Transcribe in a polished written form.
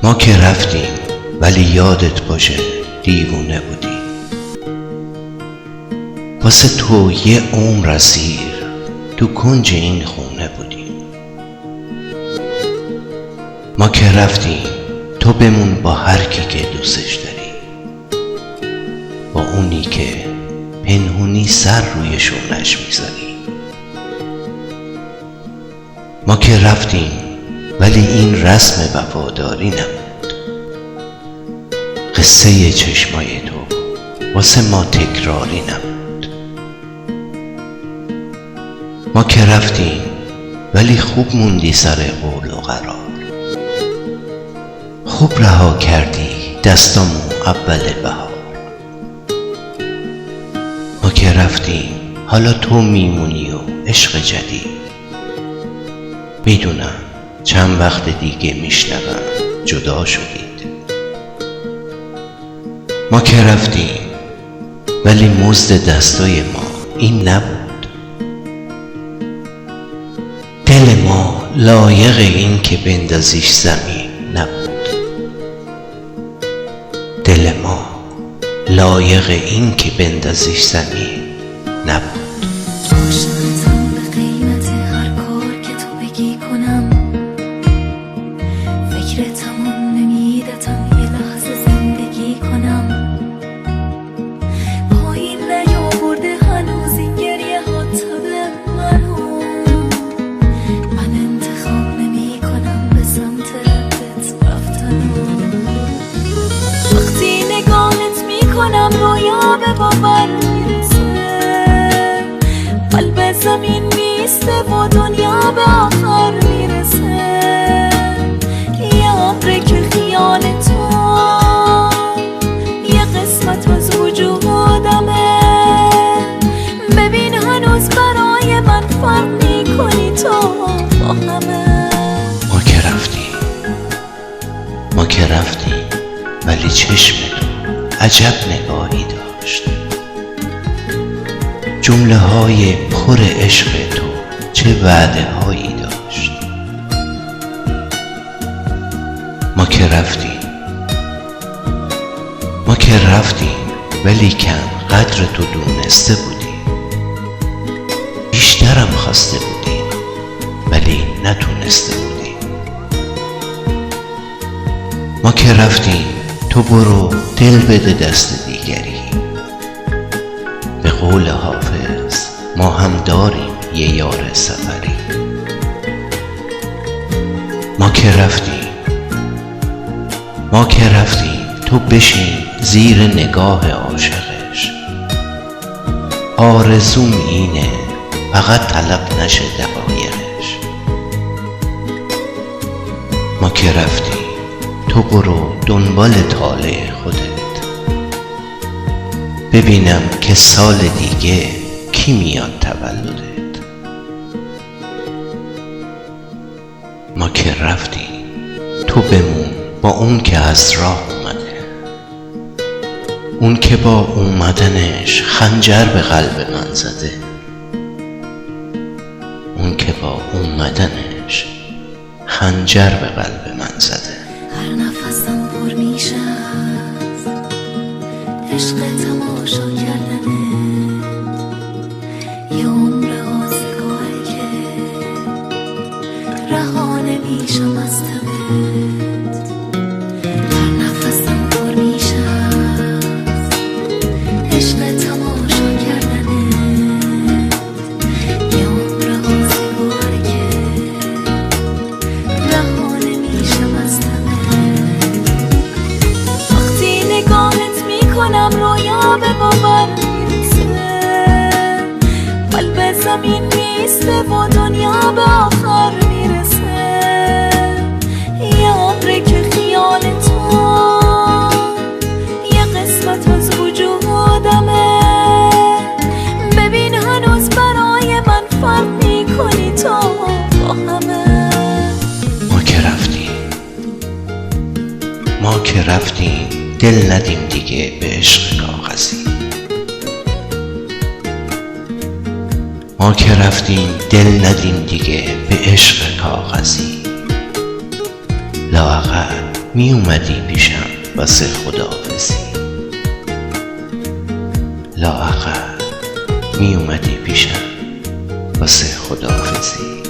ما که رفتیم ولی یادت باشه دیوونه بودی. واسه تو یه عمر اسیر تو کنج این خونه بودی. ما که رفتیم تو بمون با هر کی که دوستش داری، با اونی که پنهونی سر روی شونش میذاری. ما که رفتیم ولی این رسم وفاداری نبود. قصه چشمای تو واسه ما تکراری نبود. ما که رفتیم ولی خوب موندی سر قول و قرار. خوب رها کردی دستامو اول بهار. ما که رفتیم حالا تو میمونی و عشق جدید. میدونم چند وقت دیگه میشنوم جدا شدید. ما که رفتیم ولی مزد دستای ما این نبود. دل ما لایق این که بندازیش زمین نبود. دل ما لایق این که بندازیش زمین نبود. عاشقتم به قیمت هر کار که تو بگی کنم. فکرتم و نمیدتم یه لحظه زندگی کنم. پایین نیاورده هنوز این گریه ها تب منو. من انتخاب نمی کنم به سمت ردت رفتنو. وقتی نگاهت می کنم رویا به باور میرسه. قلب زمین میسته و دنیا به آخر میرسه. یه عمره که خیال تو یه قسمت از وجودمه. ببین هنوز برای من فرق میکنی تو با همه. ما که رفتیم ما که رفتیم ولی چشم تو عجب نگاهی داشت. جمله های پر عشق تو چه وعده هایی داشت. ما که رفتیم ما که رفتیم ولی کم قدر تو دونسته بودیم. بیشترم خواسته بودیم ولی نتونسته بودیم. ما که رفتیم تو برو دل بده دست دیگری. به قول حافظ ما هم داریم یه یار سفری. ما که رفتیم تو بشین زیر نگاه عاشقش. آرزوم اینه فقط طلب نشه دقایقش. ما که رفتیم تو برو دنبال طالع خودت. ببینم که سال دیگه کی میاد تولدت. ما که رفتیم تو بمون با اون که از راه اومده. اون که با اومدنش خنجر به قلب من زده. اون که با اومدنش خنجر به قلب من زده. هر نفسم پر میشه از عشق تماشا کردنه. یه عمر آزگاره که رها نمیشم از تبت. هر نفسم پر میشه از عشق تماشا کردنه. یه عمر آزگاره که رها نمیشم از تبت. وقتی نگاهت میکنم رویا به باور میرسه. قلب زمین میسته و دنیا به آخر میرسه. یه عمره که خیال تو یه قسمت از وجودمه. ببین هنوز برای من فرق میکنی تو با همه. ما که رفتیم دل ندیم دیگه به عشق کاغذی. ما که رفتیم دل ندیم دیگه به عشق کاغذی. لااقل می اومدی پیشم واسه خداحافظی، لااقل می اومدی پیشم واسه خداحافظی.